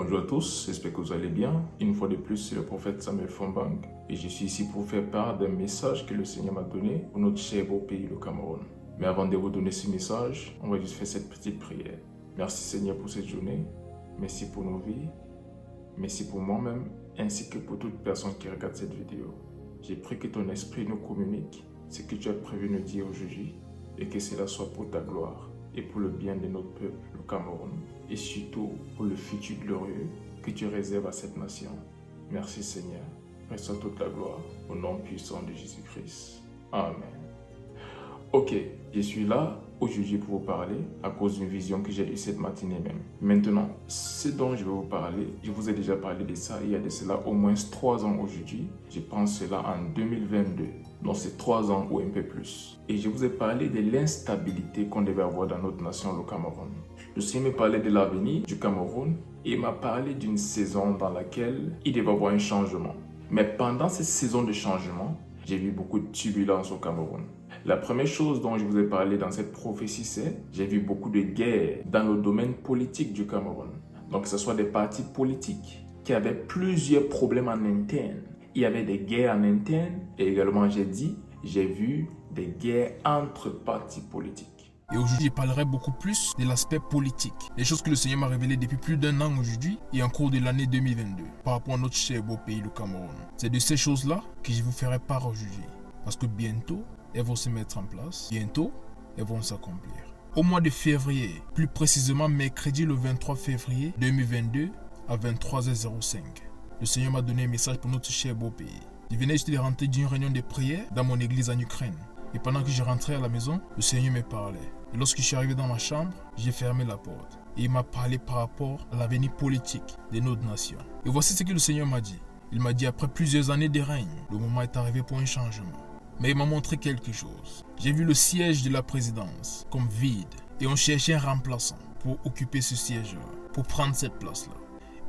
Bonjour à tous, j'espère que vous allez bien. Une fois de plus, c'est le prophète Samuel Fombang et je suis ici pour faire part d'un message que le Seigneur m'a donné pour notre cher beau pays, le Cameroun. Mais avant de vous donner ce message, on va juste faire cette petite prière. Merci Seigneur pour cette journée, merci pour nos vies, merci pour moi-même ainsi que pour toute personne qui regarde cette vidéo. J'ai pris que ton esprit nous communique ce que tu as prévu nous dire aujourd'hui et que cela soit pour ta gloire et pour le bien de notre peuple, le Cameroun, et surtout pour le futur glorieux que tu réserves à cette nation. Merci Seigneur, reçois toute la gloire au nom puissant de Jésus-Christ. Amen. Ok, je suis là aujourd'hui pour vous parler à cause d'une vision que j'ai eue cette matinée même. Maintenant, ce dont je vais vous parler, je vous ai déjà parlé de ça il y a de cela au moins 3 ans aujourd'hui. Je pense cela en 2022. Donc c'est 3 ans ou un peu plus. Et je vous ai parlé de l'instabilité qu'on devait avoir dans notre nation, le Cameroun. Le Seigneur me parlait de l'avenir du Cameroun et m'a parlé d'une saison dans laquelle il devait y avoir un changement. Mais pendant cette saison de changement, j'ai vu beaucoup de turbulences au Cameroun. La première chose dont je vous ai parlé dans cette prophétie, c'est j'ai vu beaucoup de guerres dans le domaine politique du Cameroun. Donc que ce soit des partis politiques qui avaient plusieurs problèmes en interne. Il y avait des guerres en interne et également j'ai vu des guerres entre partis politiques. Et aujourd'hui, je parlerai beaucoup plus de l'aspect politique. Les choses que le Seigneur m'a révélées depuis plus d'1 an aujourd'hui et en cours de l'année 2022 par rapport à notre cher beau pays, le Cameroun. C'est de ces choses-là que je vous ferai part aujourd'hui. Parce que bientôt, elles vont se mettre en place. Bientôt, elles vont s'accomplir. Au mois de février, plus précisément mercredi le 23 février 2022 à 23h05, le Seigneur m'a donné un message pour notre cher beau pays. Je venais juste de rentrer d'une réunion de prière dans mon église en Ukraine. Et pendant que je rentrais à la maison, le Seigneur me parlait. Et lorsque je suis arrivé dans ma chambre, j'ai fermé la porte. Et il m'a parlé par rapport à l'avenir politique de notre nation. Et voici ce que le Seigneur m'a dit. Il m'a dit, après plusieurs années de règne, le moment est arrivé pour un changement. Mais il m'a montré quelque chose. J'ai vu le siège de la présidence comme vide. Et on cherchait un remplaçant pour occuper ce siège-là, pour prendre cette place-là.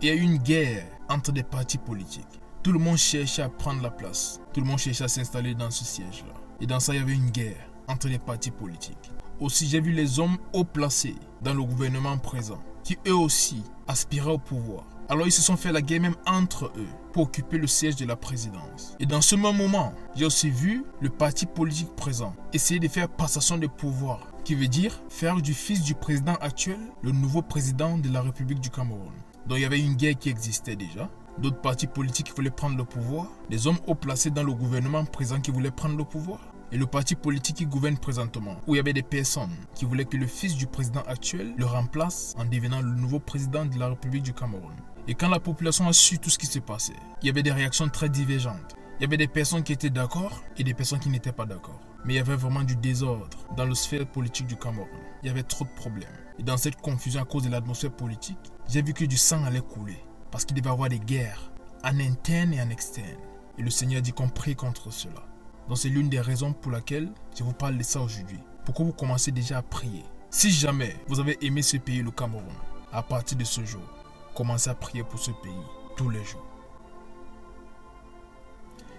Et il y a eu une guerre entre des partis politiques. Tout le monde cherchait à prendre la place. Tout le monde cherchait à s'installer dans ce siège-là. Et dans ça, il y avait une guerre entre les partis politiques. Aussi, j'ai vu les hommes haut placés dans le gouvernement présent, qui eux aussi aspiraient au pouvoir. Alors ils se sont fait la guerre même entre eux pour occuper le siège de la présidence. Et dans ce même moment, j'ai aussi vu le parti politique présent essayer de faire passation de pouvoir, qui veut dire faire du fils du président actuel le nouveau président de la République du Cameroun. Donc il y avait une guerre qui existait déjà. D'autres partis politiques qui voulaient prendre le pouvoir, des hommes haut placés dans le gouvernement présent qui voulaient prendre le pouvoir, et le parti politique qui gouverne présentement, où il y avait des personnes qui voulaient que le fils du président actuel le remplace en devenant le nouveau président de la République du Cameroun. Et quand la population a su tout ce qui s'est passé, il y avait des réactions très divergentes. Il y avait des personnes qui étaient d'accord et des personnes qui n'étaient pas d'accord. Mais il y avait vraiment du désordre dans la sphère politique du Cameroun. Il y avait trop de problèmes. Et dans cette confusion à cause de l'atmosphère politique, j'ai vu que du sang allait couler. Parce qu'il devait y avoir des guerres en interne et en externe. Et le Seigneur dit qu'on prie contre cela. Donc c'est l'une des raisons pour laquelle je vous parle de ça aujourd'hui. Pourquoi vous commencez déjà à prier. Si jamais vous avez aimé ce pays, le Cameroun, à partir de ce jour, commencez à prier pour ce pays tous les jours.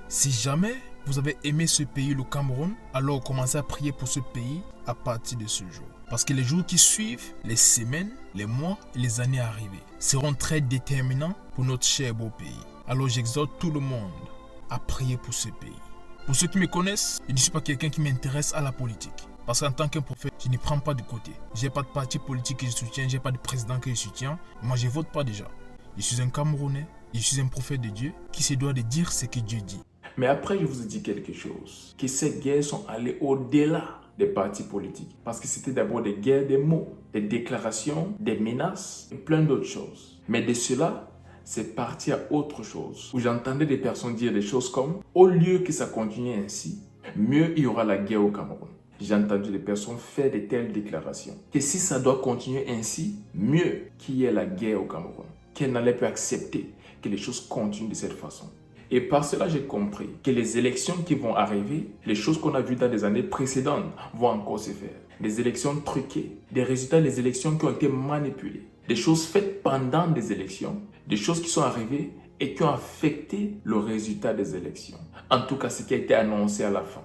Si jamais vous avez aimé ce pays, le Cameroun, alors commencez à prier pour ce pays à partir de ce jour. Parce que les jours qui suivent, les semaines, les mois et les années à arriver seront très déterminants pour notre cher beau pays. Alors j'exhorte tout le monde à prier pour ce pays. Pour ceux qui me connaissent, je ne suis pas quelqu'un qui m'intéresse à la politique. Parce qu'en tant qu'un prophète, je ne prends pas de côté. Je n'ai pas de parti politique que je soutiens, je n'ai pas de président que je soutiens. Moi, je ne vote pas déjà. Je suis un Camerounais, je suis un prophète de Dieu qui se doit de dire ce que Dieu dit. Mais après, je vous ai dit quelque chose, que ces guerres sont allées au-delà des partis politiques. Parce que c'était d'abord des guerres des mots, des déclarations, des menaces et plein d'autres choses. Mais de cela, c'est parti à autre chose. Où j'entendais des personnes dire des choses comme « Au lieu que ça continue ainsi, mieux il y aura la guerre au Cameroun ». J'ai entendu des personnes faire de telles déclarations. Que si ça doit continuer ainsi, mieux qu'il y ait la guerre au Cameroun. Qu'elle n'allait plus accepter que les choses continuent de cette façon. Et par cela, j'ai compris que les élections qui vont arriver, les choses qu'on a vues dans les années précédentes vont encore se faire. Des élections truquées, des résultats des élections qui ont été manipulés, des choses faites pendant des élections, des choses qui sont arrivées et qui ont affecté le résultat des élections. En tout cas, ce qui a été annoncé à la fin.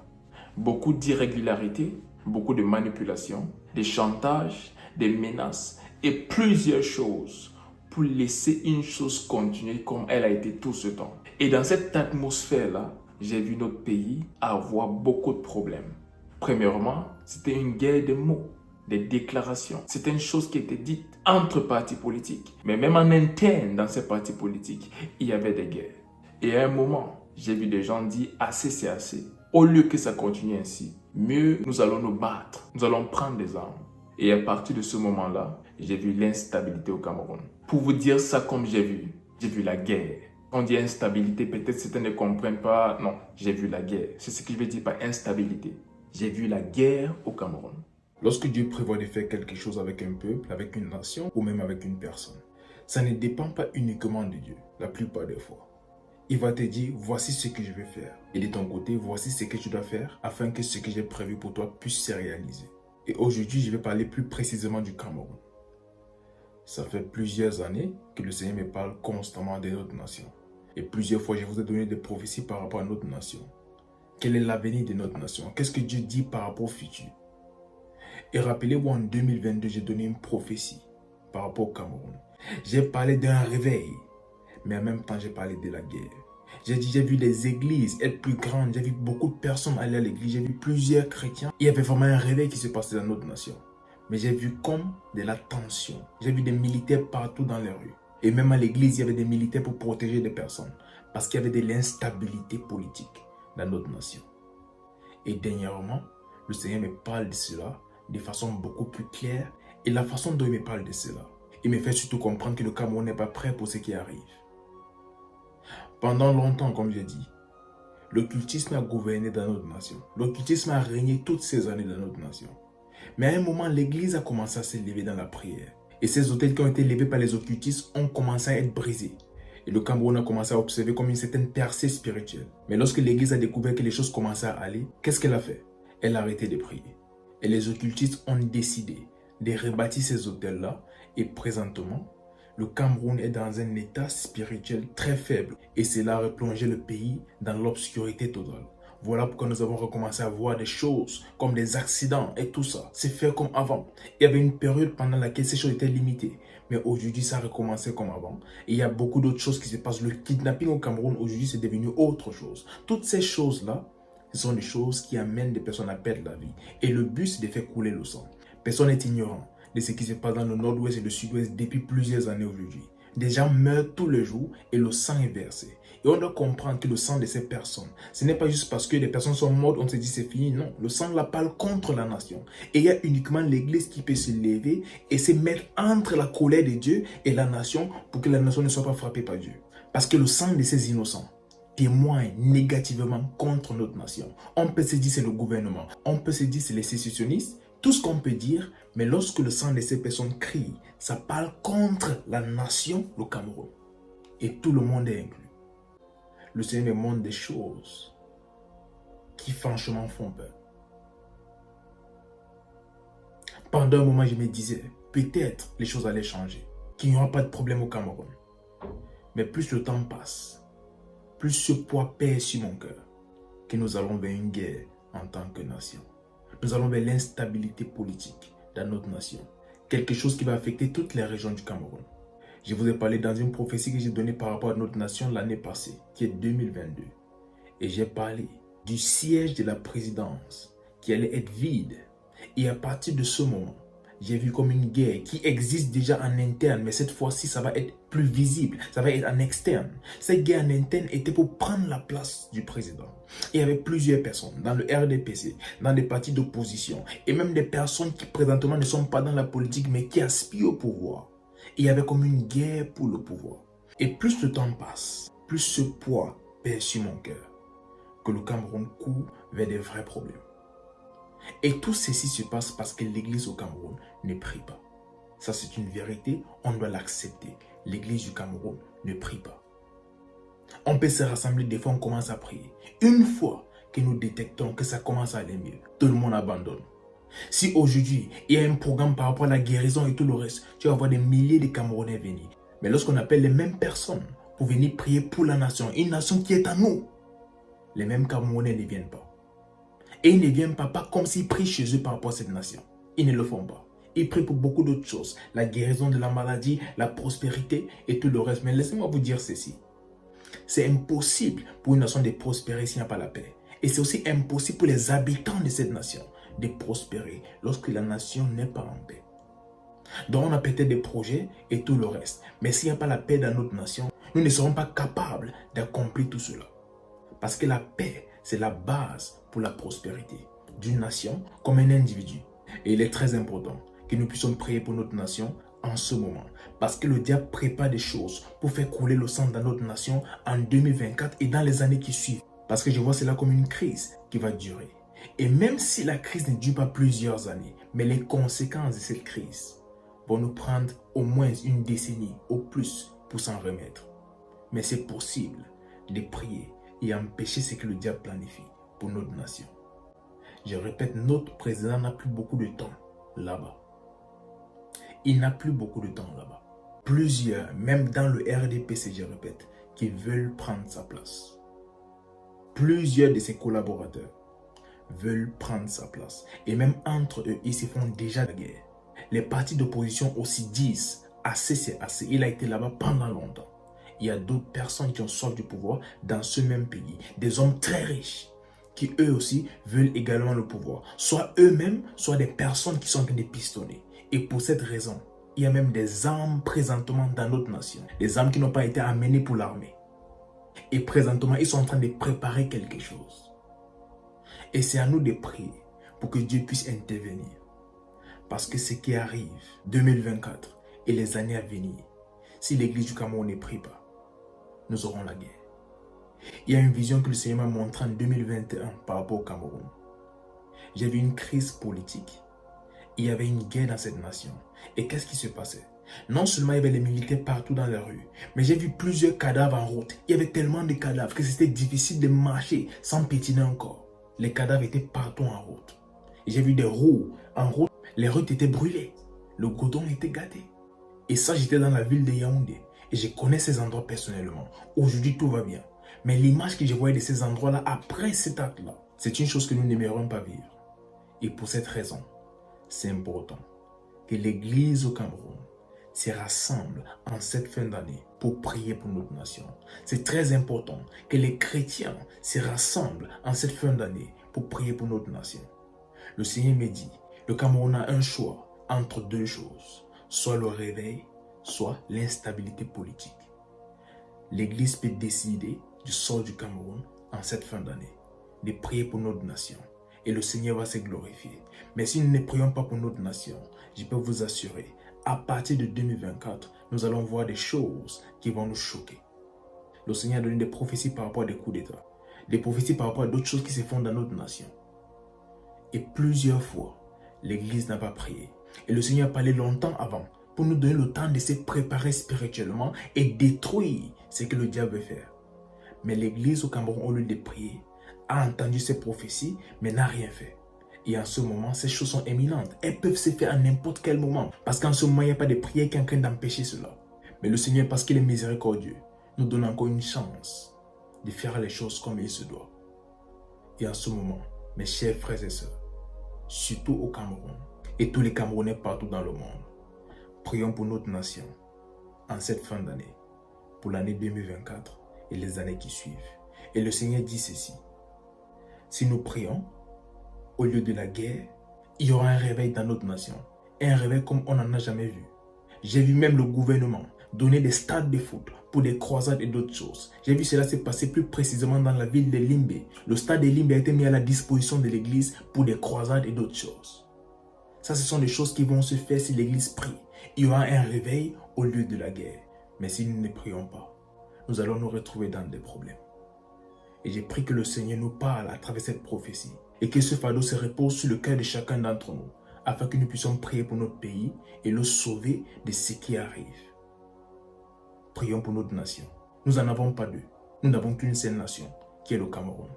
Beaucoup d'irrégularités, beaucoup de manipulations, des chantages, des menaces et plusieurs choses pour laisser une chose continuer comme elle a été tout ce temps. Et dans cette atmosphère-là, j'ai vu notre pays avoir beaucoup de problèmes. Premièrement, c'était une guerre de mots, des déclarations. C'était une chose qui était dite entre partis politiques. Mais même en interne dans ces partis politiques, il y avait des guerres. Et à un moment, j'ai vu des gens dire assez c'est assez. Au lieu que ça continue ainsi, mieux nous allons nous battre, nous allons prendre des armes. Et à partir de ce moment-là, j'ai vu l'instabilité au Cameroun. Pour vous dire ça comme j'ai vu la guerre. Quand on dit instabilité, peut-être certains ne comprennent pas. Non, j'ai vu la guerre. C'est ce que je veux dire par instabilité. J'ai vu la guerre au Cameroun. Lorsque Dieu prévoit de faire quelque chose avec un peuple, avec une nation ou même avec une personne, ça ne dépend pas uniquement de Dieu, la plupart des fois. Il va te dire, voici ce que je vais faire. Et de ton côté, voici ce que tu dois faire afin que ce que j'ai prévu pour toi puisse se réaliser. Et aujourd'hui, je vais parler plus précisément du Cameroun. Ça fait plusieurs années que le Seigneur me parle constamment de notre nation. Et plusieurs fois, je vous ai donné des prophéties par rapport à notre nation. Quel est l'avenir de notre nation? Qu'est-ce que Dieu dit par rapport au futur? Et rappelez-vous, en 2022, j'ai donné une prophétie par rapport au Cameroun. J'ai parlé d'un réveil, mais en même temps, j'ai parlé de la guerre. J'ai vu des églises être plus grandes, j'ai vu beaucoup de personnes aller à l'église, j'ai vu plusieurs chrétiens. Il y avait vraiment un réveil qui se passait dans notre nation. Mais j'ai vu comme de la tension. J'ai vu des militaires partout dans les rues. Et même à l'église, il y avait des militaires pour protéger des personnes. Parce qu'il y avait de l'instabilité politique dans notre nation. Et dernièrement, le Seigneur me parle de cela de façon beaucoup plus claire. Et la façon dont il me parle de cela, il me fait surtout comprendre que le Cameroun n'est pas prêt pour ce qui arrive. Pendant longtemps, comme j'ai dit, l'occultisme a gouverné dans notre nation. L'occultisme a régné toutes ces années dans notre nation. Mais à un moment, l'Église a commencé à s'élever dans la prière. Et ces autels qui ont été levés par les occultistes ont commencé à être brisés. Et le Cameroun a commencé à observer comme une certaine percée spirituelle. Mais lorsque l'Église a découvert que les choses commençaient à aller, qu'est-ce qu'elle a fait? Elle a arrêté de prier. Et les occultistes ont décidé de rebâtir ces autels-là. Et présentement, le Cameroun est dans un état spirituel très faible. Et cela a replongé le pays dans l'obscurité totale. Voilà pourquoi nous avons recommencé à voir des choses comme des accidents et tout ça. C'est fait comme avant. Il y avait une période pendant laquelle ces choses étaient limitées. Mais aujourd'hui, ça a recommencé comme avant. Et il y a beaucoup d'autres choses qui se passent. Le kidnapping au Cameroun, aujourd'hui, c'est devenu autre chose. Toutes ces choses-là, ce sont des choses qui amènent des personnes à perdre la vie. Et le but, c'est de faire couler le sang. Personne n'est ignorant de ce qui se passe dans le nord-ouest et le sud-ouest depuis plusieurs années aujourd'hui. Des gens meurent tous les jours et le sang est versé. Et on doit comprendre que le sang de ces personnes, ce n'est pas juste parce que les personnes sont mortes, on se dit c'est fini. Non, le sang la parle contre la nation. Et il y a uniquement l'Église qui peut se lever et se mettre entre la colère de Dieu et la nation pour que la nation ne soit pas frappée par Dieu. Parce que le sang de ces innocents témoigne négativement contre notre nation. On peut se dire c'est le gouvernement, on peut se dire c'est les sécessionnistes, tout ce qu'on peut dire, mais lorsque le sang de ces personnes crie, ça parle contre la nation, le Cameroun. Et tout le monde est inclus. Le Seigneur me montre des choses qui franchement font peur. Pendant un moment, je me disais, peut-être les choses allaient changer, qu'il n'y aura pas de problème au Cameroun. Mais plus le temps passe, plus ce poids pèse sur mon cœur, que nous allons vers une guerre en tant que nation. Nous allons vers l'instabilité politique dans notre nation. Quelque chose qui va affecter toutes les régions du Cameroun. Je vous ai parlé dans une prophétie que j'ai donnée par rapport à notre nation l'année passée, qui est 2022. Et j'ai parlé du siège de la présidence qui allait être vide. Et à partir de ce moment, j'ai vu comme une guerre qui existe déjà en interne, mais cette fois-ci, ça va être plus visible, ça va être en externe. Cette guerre en interne était pour prendre la place du président. Et il y avait plusieurs personnes dans le RDPC, dans des partis d'opposition, et même des personnes qui présentement ne sont pas dans la politique, mais qui aspirent au pouvoir. Et il y avait comme une guerre pour le pouvoir. Et plus le temps passe, plus ce poids pèse sur mon cœur, que le Cameroun court vers des vrais problèmes. Et tout ceci se passe parce que l'Église au Cameroun ne prie pas. Ça, c'est une vérité, on doit l'accepter. L'Église du Cameroun ne prie pas. On peut se rassembler, des fois on commence à prier. Une fois que nous détectons que ça commence à aller mieux, tout le monde abandonne. Si aujourd'hui, il y a un programme par rapport à la guérison et tout le reste, tu vas voir des milliers de Camerounais venir. Mais lorsqu'on appelle les mêmes personnes pour venir prier pour la nation, une nation qui est à nous, les mêmes Camerounais ne viennent pas. Et ils ne viennent pas comme s'ils prient chez eux par rapport à cette nation. Ils ne le font pas. Il prie pour beaucoup d'autres choses. La guérison de la maladie, la prospérité et tout le reste. Mais laissez-moi vous dire ceci. C'est impossible pour une nation de prospérer s'il n'y a pas la paix. Et c'est aussi impossible pour les habitants de cette nation de prospérer lorsque la nation n'est pas en paix. Donc on a peut-être des projets et tout le reste. Mais s'il n'y a pas la paix dans notre nation, nous ne serons pas capables d'accomplir tout cela. Parce que la paix, c'est la base pour la prospérité d'une nation comme un individu. Et il est très important que nous puissions prier pour notre nation en ce moment. Parce que le diable prépare des choses pour faire couler le sang dans notre nation en 2024 et dans les années qui suivent. Parce que je vois cela comme une crise qui va durer. Et même si la crise ne dure pas plusieurs années, mais les conséquences de cette crise vont nous prendre au moins une décennie au plus pour s'en remettre. Mais c'est possible de prier et empêcher ce que le diable planifie pour notre nation. Je répète, notre président n'a plus beaucoup de temps là-bas. Il n'a plus beaucoup de temps là-bas. Plusieurs, même dans le RDPC, je répète, qui veulent prendre sa place. Plusieurs de ses collaborateurs veulent prendre sa place. Et même entre eux, ils se font déjà la guerre. Les partis d'opposition aussi disent assez c'est assez. Il a été là-bas pendant longtemps. Il y a d'autres personnes qui ont soif du pouvoir dans ce même pays. Des hommes très riches qui eux aussi veulent également le pouvoir. Soit eux-mêmes, soit des personnes qui sont en train de pistonner. Et pour cette raison, il y a même des armes présentement dans notre nation. Des armes qui n'ont pas été amenées pour l'armée. Et présentement, ils sont en train de préparer quelque chose. Et c'est à nous de prier pour que Dieu puisse intervenir. Parce que ce qui arrive, 2024 et les années à venir, si l'église du Cameroun ne prie pas, nous aurons la guerre. Il y a une vision que le Seigneur m'a montrée en 2021 par rapport au Cameroun. J'ai vu une crise politique. Il y avait une guerre dans cette nation. Et qu'est-ce qui se passait? Non seulement il y avait les militaires partout dans la rue, mais j'ai vu plusieurs cadavres en route. Il y avait tellement de cadavres que c'était difficile de marcher sans pétiner encore. Les cadavres étaient partout en route. J'ai vu des roues en route. Les routes étaient brûlées. Le goudron était gâté. Et ça, j'étais dans la ville de Yaoundé. Et je connais ces endroits personnellement. Aujourd'hui, tout va bien. Mais l'image que je voyais de ces endroits-là après cet acte-là, c'est une chose que nous n'aimerions pas vivre. Et pour cette raison, c'est important que l'Église au Cameroun se rassemble en cette fin d'année pour prier pour notre nation. C'est très important que les chrétiens se rassemblent en cette fin d'année pour prier pour notre nation. Le Seigneur me dit, le Cameroun a un choix entre deux choses, soit le réveil, soit l'instabilité politique. L'Église peut décider du sort du Cameroun en cette fin d'année, de prier pour notre nation. Et le Seigneur va se glorifier. Mais si nous ne prions pas pour notre nation, je peux vous assurer, à partir de 2024, nous allons voir des choses qui vont nous choquer. Le Seigneur a donné des prophéties par rapport à des coups d'État, des prophéties par rapport à d'autres choses qui se font dans notre nation. Et plusieurs fois, l'Église n'a pas prié. Et le Seigneur a parlé longtemps avant pour nous donner le temps de se préparer spirituellement et détruire ce que le diable veut faire. Mais l'Église au Cameroun, au lieu de prier, a entendu ces prophéties, mais n'a rien fait. Et en ce moment, ces choses sont imminentes. Elles peuvent se faire à n'importe quel moment. Parce qu'en ce moment, il n'y a pas de prière qui est en train d'empêcher cela. Mais le Seigneur, parce qu'il est miséricordieux, nous donne encore une chance de faire les choses comme il se doit. Et en ce moment, mes chers frères et sœurs, surtout au Cameroun, et tous les Camerounais partout dans le monde, prions pour notre nation en cette fin d'année, pour l'année 2024 et les années qui suivent. Et le Seigneur dit ceci, si nous prions, au lieu de la guerre, il y aura un réveil dans notre nation. Un réveil comme on n'en a jamais vu. J'ai vu même le gouvernement donner des stades de foot pour des croisades et d'autres choses. J'ai vu cela se passer plus précisément dans la ville de Limbe. Le stade de Limbe a été mis à la disposition de l'église pour des croisades et d'autres choses. Ça, ce sont des choses qui vont se faire si l'église prie. Il y aura un réveil au lieu de la guerre. Mais si nous ne prions pas, nous allons nous retrouver dans des problèmes. Et j'ai pris que le Seigneur nous parle à travers cette prophétie et que ce fardeau se repose sur le cœur de chacun d'entre nous afin que nous puissions prier pour notre pays et le sauver de ce qui arrive. Prions pour notre nation. Nous n'en avons pas deux. Nous n'avons qu'une seule nation qui est le Cameroun.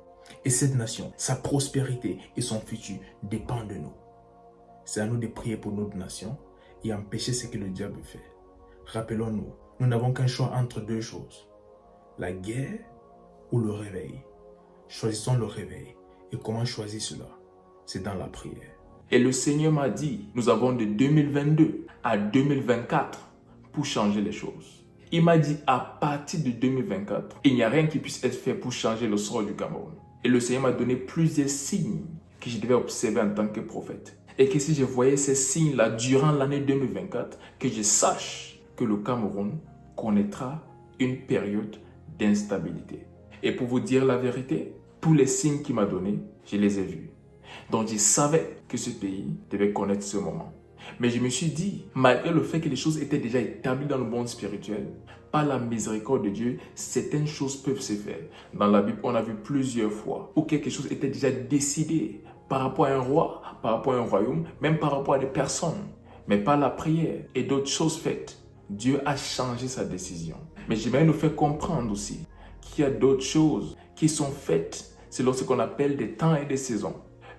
Et cette nation, sa prospérité et son futur dépendent de nous. C'est à nous de prier pour notre nation et empêcher ce que le diable fait. Rappelons-nous, nous n'avons qu'un choix entre deux choses. La guerre ou le réveil. Choisissons le réveil. Et comment choisir cela? C'est dans la prière. Et le Seigneur m'a dit, nous avons de 2022 à 2024 pour changer les choses. Il m'a dit, à partir de 2024, il n'y a rien qui puisse être fait pour changer le sort du Cameroun. Et le Seigneur m'a donné plusieurs signes que je devais observer en tant que prophète. Et que si je voyais ces signes-là durant l'année 2024, que je sache que le Cameroun connaîtra une période d'instabilité. Et pour vous dire la vérité, tous les signes qu'il m'a donnés, je les ai vus. Donc je savais que ce pays devait connaître ce moment. Mais je me suis dit, malgré le fait que les choses étaient déjà établies dans le monde spirituel, par la miséricorde de Dieu, certaines choses peuvent se faire. Dans la Bible, on a vu plusieurs fois où quelque chose était déjà décidé par rapport à un roi, par rapport à un royaume, même par rapport à des personnes. Mais par la prière et d'autres choses faites, Dieu a changé sa décision. Mais j'aimerais nous faire comprendre aussi qu'il y a d'autres choses qui sont faites selon ce qu'on appelle des temps et des saisons.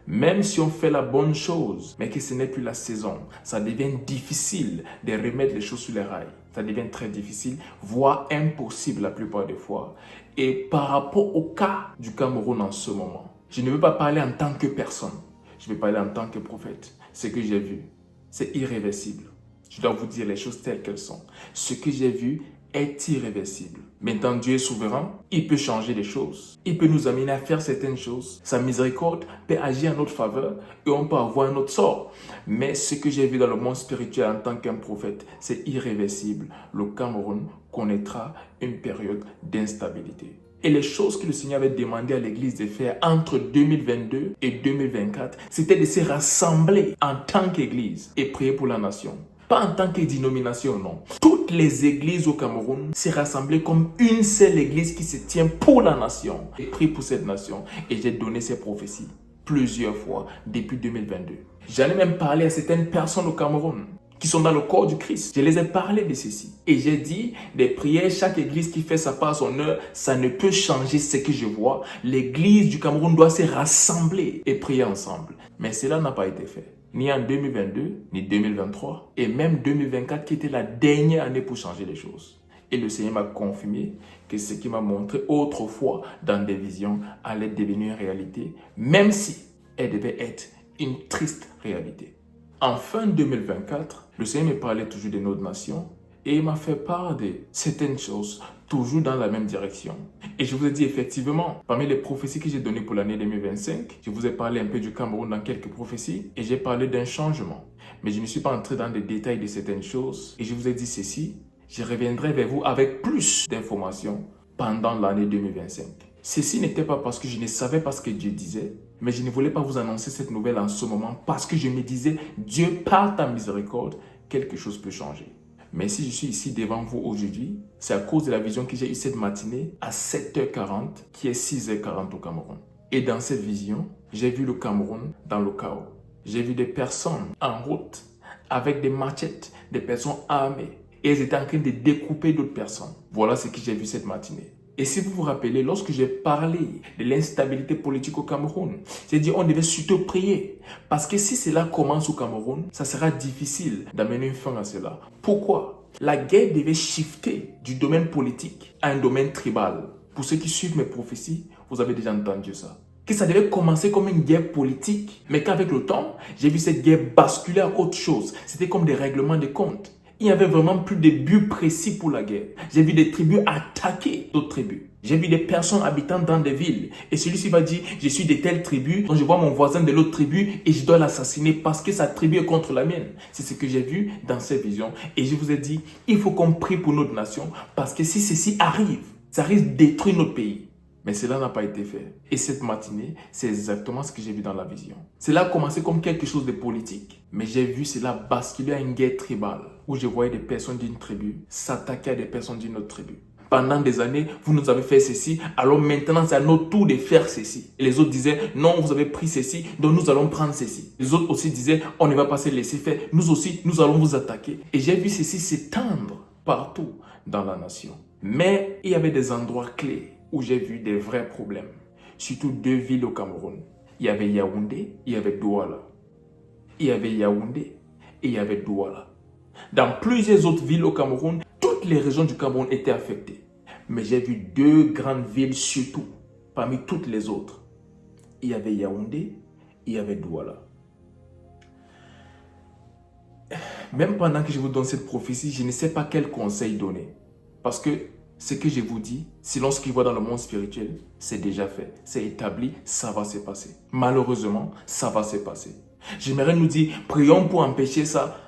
Même si on fait la bonne chose, mais que ce n'est plus la saison, ça devient difficile de remettre les choses sur les rails. Ça devient très difficile, voire impossible la plupart des fois. Et par rapport au cas du Cameroun en ce moment, je ne veux pas parler en tant que personne. Je vais parler en tant que prophète. Ce que j'ai vu, c'est irréversible. Je dois vous dire les choses telles qu'elles sont. Ce que j'ai vu est irréversible. Maintenant, Dieu est souverain, il peut changer les choses. Il peut nous amener à faire certaines choses. Sa miséricorde peut agir en notre faveur et on peut avoir un autre sort. Mais ce que j'ai vu dans le monde spirituel en tant qu'un prophète, c'est irréversible. Le Cameroun connaîtra une période d'instabilité. Et les choses que le Seigneur avait demandé à l'Église de faire entre 2022 et 2024, c'était de se rassembler en tant qu'Église et prier pour la nation. Pas en tant que dénomination, non. Toutes les églises au Cameroun s'est rassemblées comme une seule église qui se tient pour la nation. Et prie pour cette nation. Et j'ai donné ces prophéties plusieurs fois depuis 2022. J'en ai même parlé à certaines personnes au Cameroun qui sont dans le corps du Christ. Je les ai parlé de ceci. Et j'ai dit, des prières, chaque église qui fait sa part à son heure, ça ne peut changer ce que je vois. L'église du Cameroun doit se rassembler et prier ensemble. Mais cela n'a pas été fait. Ni en 2022, ni 2023, et même 2024 qui était la dernière année pour changer les choses. Et le Seigneur m'a confirmé que ce qu'il m'a montré autrefois dans des visions allait devenir réalité, même si elle devait être une triste réalité. En fin 2024, le Seigneur me parlait toujours de notre nation et il m'a fait part de certaines choses, toujours dans la même direction. Et je vous ai dit effectivement, parmi les prophéties que j'ai données pour l'année 2025, je vous ai parlé un peu du Cameroun dans quelques prophéties et j'ai parlé d'un changement. Mais je ne suis pas entré dans les détails de certaines choses et je vous ai dit ceci, je reviendrai vers vous avec plus d'informations pendant l'année 2025. Ceci n'était pas parce que je ne savais pas ce que Dieu disait, mais je ne voulais pas vous annoncer cette nouvelle en ce moment parce que je me disais, Dieu, par ta miséricorde, quelque chose peut changer. Mais si je suis ici devant vous aujourd'hui, c'est à cause de la vision que j'ai eue cette matinée à 7h40, qui est 6h40 au Cameroun. Et dans cette vision, j'ai vu le Cameroun dans le chaos. J'ai vu des personnes en route, avec des machettes, des personnes armées. Et elles étaient en train de découper d'autres personnes. Voilà ce que j'ai vu cette matinée. Et si vous vous rappelez, lorsque j'ai parlé de l'instabilité politique au Cameroun, j'ai dit on devait surtout prier. Parce que si cela commence au Cameroun, ça sera difficile d'amener une fin à cela. Pourquoi? La guerre devait shifter du domaine politique à un domaine tribal. Pour ceux qui suivent mes prophéties, vous avez déjà entendu ça. Que ça devait commencer comme une guerre politique, mais qu'avec le temps, j'ai vu cette guerre basculer à autre chose. C'était comme des règlements de comptes. Il n'y avait vraiment plus de but précis pour la guerre. J'ai vu des tribus attaquer d'autres tribus. J'ai vu des personnes habitant dans des villes. Et celui-ci va dire, je suis de telle tribu, donc je vois mon voisin de l'autre tribu et je dois l'assassiner parce que sa tribu est contre la mienne. C'est ce que j'ai vu dans ces visions. Et je vous ai dit, il faut qu'on prie pour notre nation parce que si ceci arrive, ça risque de détruire notre pays. Mais cela n'a pas été fait. Et cette matinée, c'est exactement ce que j'ai vu dans la vision. Cela a commencé comme quelque chose de politique. Mais j'ai vu cela basculer à une guerre tribale, où je voyais des personnes d'une tribu s'attaquer à des personnes d'une autre tribu. Pendant des années, vous nous avez fait ceci, alors maintenant c'est à notre tour de faire ceci. Et les autres disaient, non, vous avez pris ceci, donc nous allons prendre ceci. Les autres aussi disaient, on ne va pas se laisser faire, nous aussi, nous allons vous attaquer. Et j'ai vu ceci s'étendre partout dans la nation. Mais il y avait des endroits clés où j'ai vu des vrais problèmes. Surtout deux villes au Cameroun. Il y avait Yaoundé, il y avait Douala. Il y avait Yaoundé et il y avait Douala. Dans plusieurs autres villes au Cameroun, toutes les régions du Cameroun étaient affectées. Mais j'ai vu deux grandes villes surtout, parmi toutes les autres. Il y avait Yaoundé, il y avait Douala. Même pendant que je vous donne cette prophétie, je ne sais pas quel conseil donner. Parce que ce que je vous dis, selon ce qu'il voit dans le monde spirituel, c'est déjà fait, c'est établi, ça va se passer. Malheureusement, ça va se passer. J'aimerais nous dire, prions pour empêcher ça.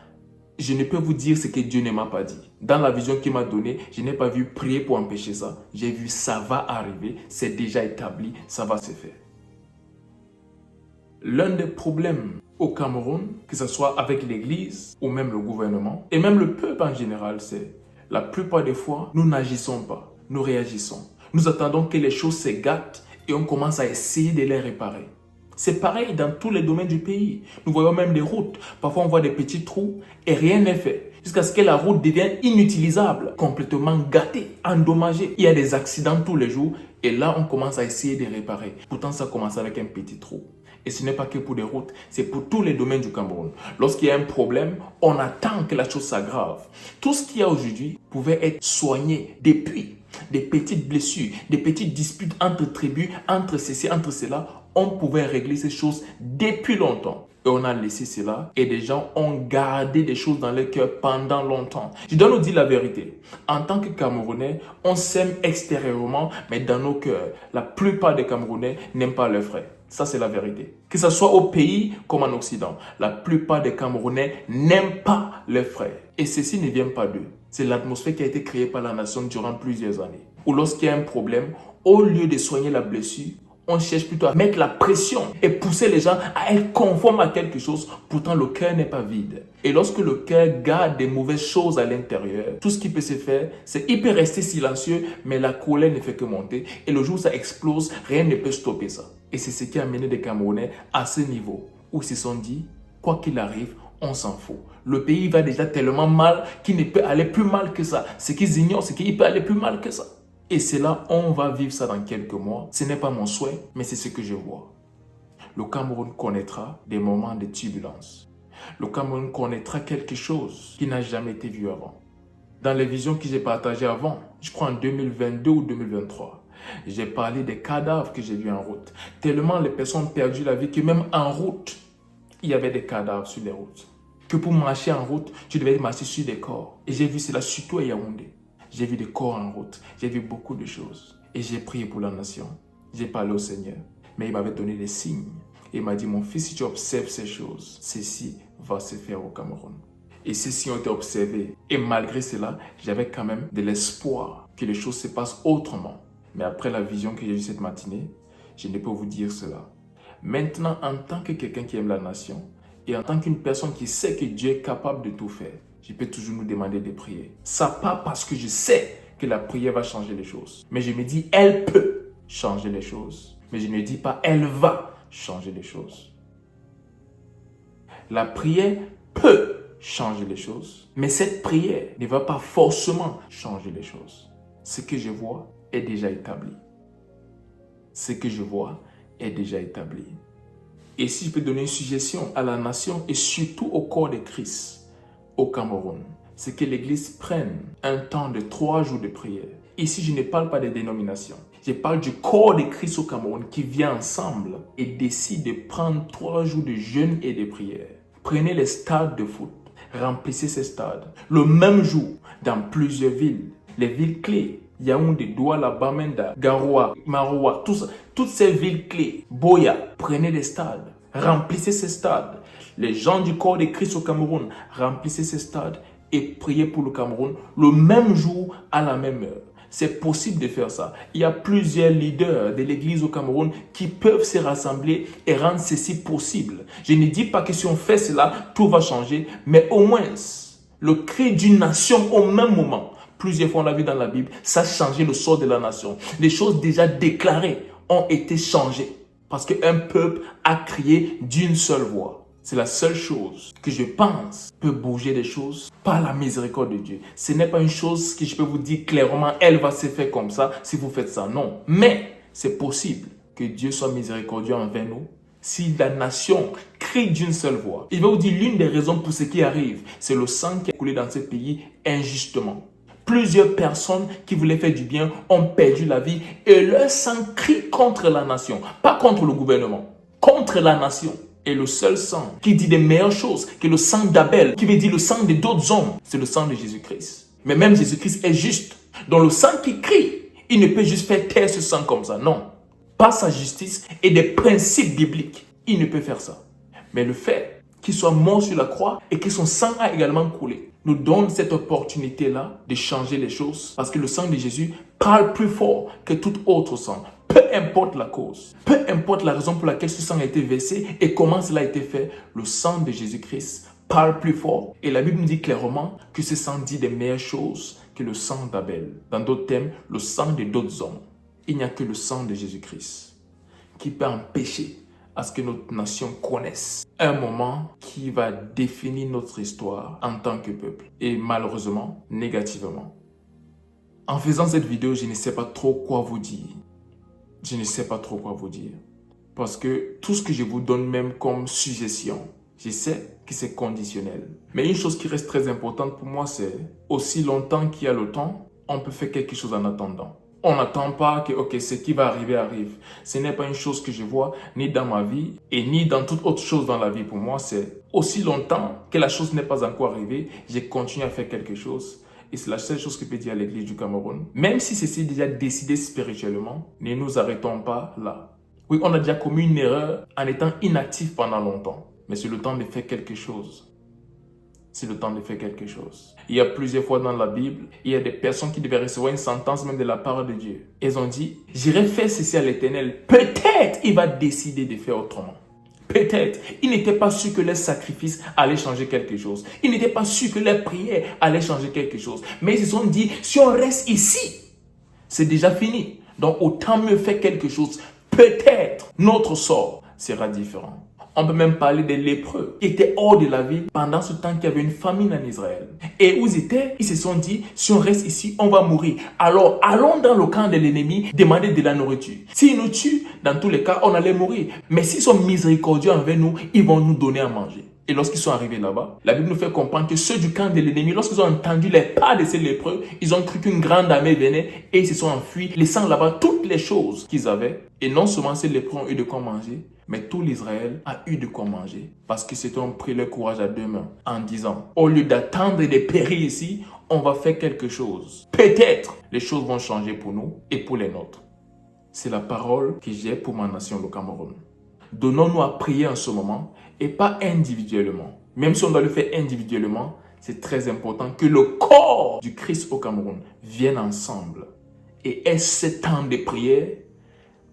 Je ne peux vous dire ce que Dieu ne m'a pas dit. Dans la vision qu'il m'a donnée, je n'ai pas vu prier pour empêcher ça. J'ai vu ça va arriver, c'est déjà établi, ça va se faire. L'un des problèmes au Cameroun, que ce soit avec l'Église ou même le gouvernement, et même le peuple en général, c'est la plupart des fois, nous n'agissons pas, nous réagissons. Nous attendons que les choses se gâtent et on commence à essayer de les réparer. C'est pareil dans tous les domaines du pays. Nous voyons même des routes. Parfois, on voit des petits trous et rien n'est fait. Jusqu'à ce que la route devienne inutilisable, complètement gâtée, endommagée. Il y a des accidents tous les jours et là, on commence à essayer de réparer. Pourtant, ça commence avec un petit trou. Et ce n'est pas que pour des routes, c'est pour tous les domaines du Cameroun. Lorsqu'il y a un problème, on attend que la chose s'aggrave. Tout ce qu'il y a aujourd'hui pouvait être soigné depuis. Des petites blessures, des petites disputes entre tribus, entre ceci, entre cela. On pouvait régler ces choses depuis longtemps. Et on a laissé cela et des gens ont gardé des choses dans leur cœur pendant longtemps. Je dois nous dire la vérité. En tant que Camerounais, on s'aime extérieurement, mais dans nos cœurs, la plupart des Camerounais n'aiment pas leurs frères. Ça, c'est la vérité. Que ce soit au pays comme en Occident, la plupart des Camerounais n'aiment pas leurs frères. Et ceci ne vient pas d'eux. C'est l'atmosphère qui a été créée par la nation durant plusieurs années. Ou lorsqu'il y a un problème, au lieu de soigner la blessure, on cherche plutôt à mettre la pression et pousser les gens à être conformes à quelque chose. Pourtant, le cœur n'est pas vide. Et lorsque le cœur garde des mauvaises choses à l'intérieur, tout ce qui peut se faire, c'est il peut rester silencieux, mais la colère ne fait que monter. Et le jour où ça explose, rien ne peut stopper ça. Et c'est ce qui a amené des Camerounais à ce niveau où ils se sont dit, quoi qu'il arrive, on s'en fout. Le pays va déjà tellement mal qu'il ne peut aller plus mal que ça. Ce qu'ils ignorent, c'est qu'il peut aller plus mal que ça. Et c'est là, on va vivre ça dans quelques mois. Ce n'est pas mon souhait, mais c'est ce que je vois. Le Cameroun connaîtra des moments de turbulence. Le Cameroun connaîtra quelque chose qui n'a jamais été vu avant. Dans les visions que j'ai partagées avant, je crois en 2022 ou 2023, j'ai parlé des cadavres que j'ai vus en route. Tellement les personnes ont perdu la vie que même en route, il y avait des cadavres sur les routes. Que pour marcher en route, tu devais marcher sur des corps. Et j'ai vu cela surtout à Yaoundé. J'ai vu des corps en route. J'ai vu beaucoup de choses. Et j'ai prié pour la nation. J'ai parlé au Seigneur. Mais il m'avait donné des signes. Et il m'a dit, mon fils, si tu observes ces choses, ceci va se faire au Cameroun. Et ces signes ont été observés. Et malgré cela, j'avais quand même de l'espoir que les choses se passent autrement. Mais après la vision que j'ai eue cette matinée, je ne peux vous dire cela. Maintenant, en tant que quelqu'un qui aime la nation, et en tant qu'une personne qui sait que Dieu est capable de tout faire, je peux toujours nous demander de prier. Ça pas parce que je sais que la prière va changer les choses. Mais je me dis, elle peut changer les choses. Mais je ne dis pas, elle va changer les choses. La prière peut changer les choses. Mais cette prière ne va pas forcément changer les choses. Ce que je vois est déjà établi. Ce que je vois est déjà établi. Et si je peux donner une suggestion à la nation et surtout au corps de Christ, au Cameroun, c'est que l'Église prenne un temps de 3 jours de prière. Ici, je ne parle pas des dénominations. Je parle du corps de Christ au Cameroun qui vient ensemble et décide de prendre 3 jours de jeûne et de prière. Prenez les stades de foot, remplissez ces stades. Le même jour, dans plusieurs villes, les villes clés, Yaoundé, Douala, Bamenda, Garoua, Maroua, toutes ces villes clés, Boya, prenez des stades, remplissez ces stades. Les gens du corps de Christ au Cameroun, remplissez ces stades et priez pour le Cameroun le même jour à la même heure. C'est possible de faire ça. Il y a plusieurs leaders de l'église au Cameroun qui peuvent se rassembler et rendre ceci possible. Je ne dis pas que si on fait cela, tout va changer, mais au moins le cri d'une nation au même moment. Plusieurs fois, on l'a vu dans la Bible, ça a changé le sort de la nation. Les choses déjà déclarées ont été changées parce qu'un peuple a crié d'une seule voix. C'est la seule chose que je pense peut bouger les choses par la miséricorde de Dieu. Ce n'est pas une chose que je peux vous dire clairement, elle va se faire comme ça si vous faites ça. Non. Mais c'est possible que Dieu soit miséricordieux envers nous si la nation crie d'une seule voix. Il va vous dire l'une des raisons pour ce qui arrive, c'est le sang qui a coulé dans ce pays injustement. Plusieurs personnes qui voulaient faire du bien ont perdu la vie et leur sang crie contre la nation. Pas contre le gouvernement, contre la nation. Et le seul sang qui dit des meilleures choses que le sang d'Abel, qui veut dire le sang de d'autres hommes, c'est le sang de Jésus-Christ. Mais même Jésus-Christ est juste. Dans le sang qui crie, il ne peut juste faire taire ce sang comme ça. Non. Par sa justice et des principes bibliques, il ne peut faire ça. Mais le fait qu'il soit mort sur la croix et que son sang a également coulé nous donne cette opportunité-là de changer les choses. Parce que le sang de Jésus parle plus fort que tout autre sang. Peu importe la cause, peu importe la raison pour laquelle ce sang a été versé et comment cela a été fait, le sang de Jésus-Christ parle plus fort. Et la Bible nous dit clairement que ce sang dit des meilleures choses que le sang d'Abel. Dans d'autres termes, le sang de d'autres hommes. Il n'y a que le sang de Jésus-Christ qui peut empêcher à ce que notre nation connaisse un moment qui va définir notre histoire en tant que peuple. Et malheureusement, négativement. En faisant cette vidéo, je ne sais pas trop quoi vous dire. Je ne sais pas trop quoi vous dire. Parce que tout ce que je vous donne même comme suggestion, je sais que c'est conditionnel. Mais une chose qui reste très importante pour moi, c'est aussi longtemps qu'il y a le temps, on peut faire quelque chose en attendant. On n'attend pas que ce qui va arriver arrive. Ce n'est pas une chose que je vois ni dans ma vie et ni dans toute autre chose dans la vie. Pour moi, c'est aussi longtemps que la chose n'est pas encore arrivée, je continue à faire quelque chose. Et c'est la seule chose que peut dire l'Église du Cameroun. Même si c'est déjà décidé spirituellement, ne nous arrêtons pas là. Oui, on a déjà commis une erreur en étant inactif pendant longtemps. Mais c'est le temps de faire quelque chose. C'est le temps de faire quelque chose. Il y a plusieurs fois dans la Bible, il y a des personnes qui devaient recevoir une sentence même de la part de Dieu. Elles ont dit, j'irai faire ceci à l'Éternel. Peut-être il va décider de faire autrement. Peut-être. Ils n'étaient pas sûrs que leur sacrifice allait changer quelque chose. Ils n'étaient pas sûrs que leur prière allait changer quelque chose. Mais ils se sont dit, si on reste ici, c'est déjà fini. Donc autant mieux faire quelque chose. Peut-être notre sort sera différent. On peut même parler des lépreux qui étaient hors de la ville pendant ce temps qu'il y avait une famine en Israël. Et où ils étaient, ils se sont dit, si on reste ici, on va mourir. Alors, allons dans le camp de l'ennemi demander de la nourriture. S'ils nous tuent, dans tous les cas, on allait mourir. Mais s'ils sont miséricordieux envers nous, ils vont nous donner à manger. Et lorsqu'ils sont arrivés là-bas, la Bible nous fait comprendre que ceux du camp de l'ennemi, lorsqu'ils ont entendu les pas de ces lépreux, ils ont cru qu'une grande armée venait et ils se sont enfuis, laissant là-bas toutes les choses qu'ils avaient. Et non seulement ces lépreux ont eu de quoi manger, mais tout l'Israël a eu de quoi manger. Parce que c'était ont pris leur courage à deux mains en disant, au lieu d'attendre et de périr ici, on va faire quelque chose. Peut-être les choses vont changer pour nous et pour les nôtres. C'est la parole que j'ai pour ma nation, le Cameroun. Donnons-nous à prier en ce moment et pas individuellement. Même si on doit le faire individuellement, c'est très important que le corps du Christ au Cameroun vienne ensemble et ait ce temps de prière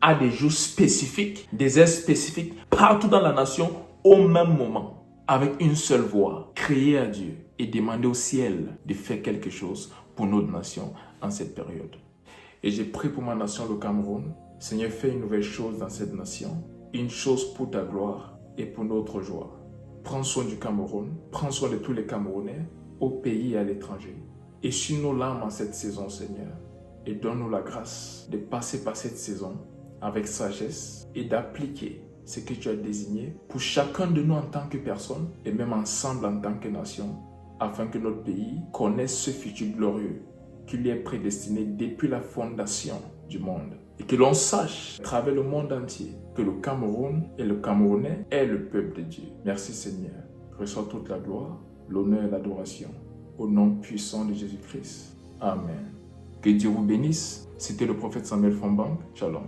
à des jours spécifiques, des heures spécifiques, partout dans la nation, au même moment, avec une seule voix, crier à Dieu et demander au ciel de faire quelque chose pour notre nation en cette période. Et j'ai prié pour ma nation, le Cameroun. Seigneur, fais une nouvelle chose dans cette nation, une chose pour ta gloire et pour notre joie. Prends soin du Cameroun, prends soin de tous les Camerounais, au pays et à l'étranger. Essuie nos larmes en cette saison, Seigneur, et donne-nous la grâce de passer par cette saison avec sagesse et d'appliquer ce que tu as désigné pour chacun de nous en tant que personne et même ensemble en tant que nation, afin que notre pays connaisse ce futur glorieux qu'il y est prédestiné depuis la fondation du monde. Et que l'on sache, à travers le monde entier, que le Cameroun et le Camerounais est le peuple de Dieu. Merci Seigneur. Reçois toute la gloire, l'honneur et l'adoration. Au nom puissant de Jésus-Christ. Amen. Que Dieu vous bénisse. C'était le prophète Samuel Fombang. Shalom.